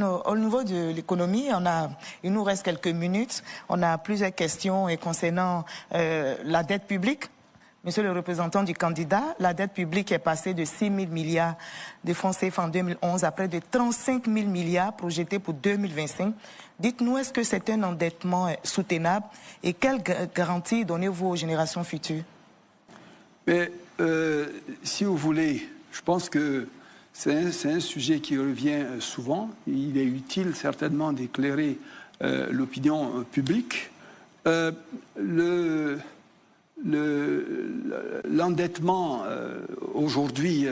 Au niveau de l'économie, il nous reste quelques minutes. On a plusieurs questions concernant la dette publique. Monsieur le représentant du candidat, la dette publique est passée de 6 000 milliards de francs CFA en 2011 à près de 35 000 milliards projetés pour 2025. Dites-nous, est-ce que c'est un endettement soutenable et quelles garanties donnez-vous aux générations futures? Mais si vous voulez, je pense que c'est un sujet qui revient souvent. Il est utile certainement d'éclairer l'opinion publique. L'endettement aujourd'hui,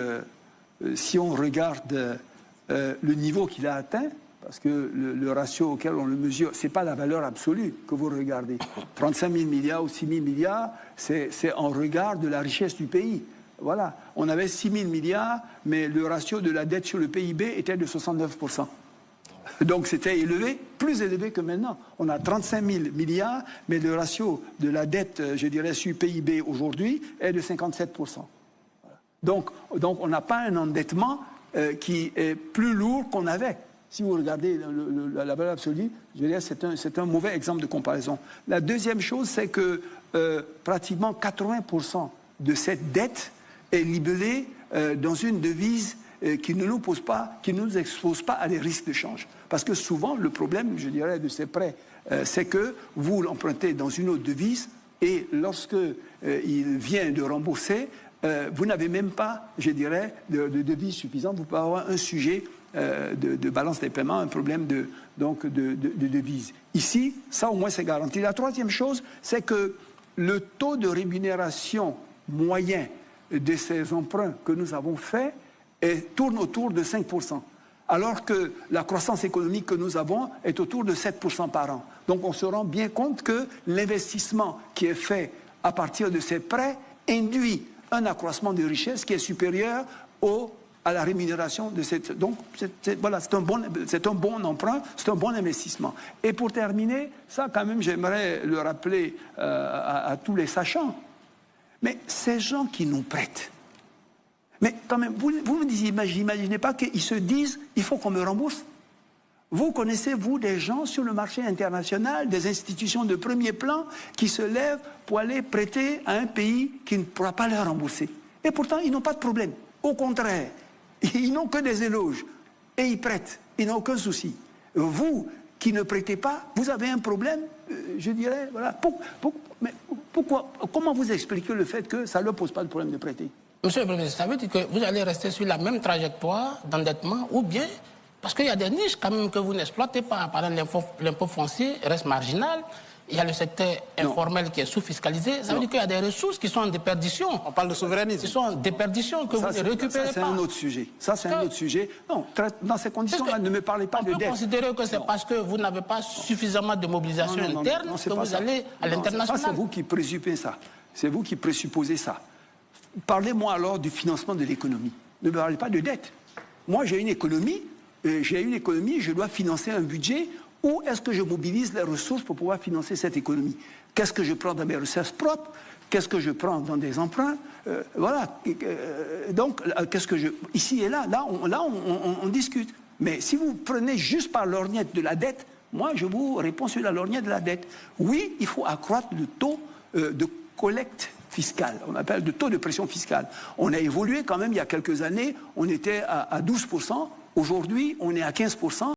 si on regarde le niveau qu'il a atteint, parce que le ratio auquel on le mesure, ce n'est pas la valeur absolue que vous regardez. 35 000 milliards ou 6 000 milliards, c'est en regard de la richesse du pays. Voilà, on avait 6 000 milliards, mais le ratio de la dette sur le PIB était de 69%. Donc c'était élevé, plus élevé que maintenant. On a 35 000 milliards, mais le ratio de la dette, je dirais, sur PIB aujourd'hui est de 57%. Donc on n'a pas un endettement qui est plus lourd qu'on avait. Si vous regardez la valeur absolue, je dirais c'est un mauvais exemple de comparaison. La deuxième chose, c'est que pratiquement 80% de cette dette est libellée dans une devise qui ne nous pose pas, qui ne nous expose pas à des risques de change. Parce que souvent, le problème, je dirais, de ces prêts, c'est que vous l'empruntez dans une autre devise et lorsque il vient de rembourser, vous n'avez même pas, je dirais, de devise suffisante. Vous pouvez avoir un sujet de balance des paiements, un problème de devise. Ici, ça au moins c'est garanti. La troisième chose, c'est que le taux de rémunération moyen de ces emprunts que nous avons faits tourne autour de 5%, alors que la croissance économique que nous avons est autour de 7% par an. Donc on se rend bien compte que l'investissement qui est fait à partir de ces prêts induit un accroissement de richesse qui est supérieur à la rémunération de cette... Donc voilà, c'est un bon emprunt, c'est un bon investissement. Et pour terminer, ça quand même j'aimerais le rappeler à tous les sachants, mais ces gens qui nous prêtent, mais quand même, vous n'imaginez pas qu'ils se disent « il faut qu'on me rembourse ». Vous connaissez, vous, des gens sur le marché international, des institutions de premier plan qui se lèvent pour aller prêter à un pays qui ne pourra pas les rembourser. Et pourtant, ils n'ont pas de problème. Au contraire, ils n'ont que des éloges. Et ils prêtent. Ils n'ont aucun souci. Vous, qui ne prêtez pas, vous avez un problème, je dirais, voilà. Mais pourquoi, comment vous expliquez le fait que ça ne leur pose pas de problème de prêter ? Monsieur le Premier ministre, ça veut dire que vous allez rester sur la même trajectoire d'endettement ou bien, parce qu'il y a des niches quand même que vous n'exploitez pas. Par exemple, l'impôt foncier reste marginal. Il y a le secteur informel qui est sous-fiscalisé. Ça veut dire qu'il y a des ressources qui sont en déperdition. On parle de souverainisme. Qui sont en déperdition, que vous ne récupérez pas. Ça, c'est un autre sujet. Ça, c'est un autre sujet. Non, dans ces conditions-là, ne me parlez pas de dette. On peut considérer que c'est parce que vous n'avez pas suffisamment de mobilisation interne que vous allez à l'international. C'est vous qui présupposez ça. C'est vous qui présupposez ça. Parlez-moi alors du financement de l'économie. Ne me parlez pas de dette. Moi, j'ai une économie, je dois financer un budget. Où est-ce que je mobilise les ressources pour pouvoir financer cette économie? Qu'est-ce que je prends dans mes ressources propres? Qu'est-ce que je prends dans des emprunts? Voilà. Donc, qu'est-ce que je... Ici et là, on discute. Mais si vous prenez juste par lorgnette de la dette, moi, je vous réponds sur la lorgnette de la dette. Oui, il faut accroître le taux de collecte fiscale. On appelle le taux de pression fiscale. On a évolué quand même il y a quelques années. On était à 12%. Aujourd'hui, on est à 15%.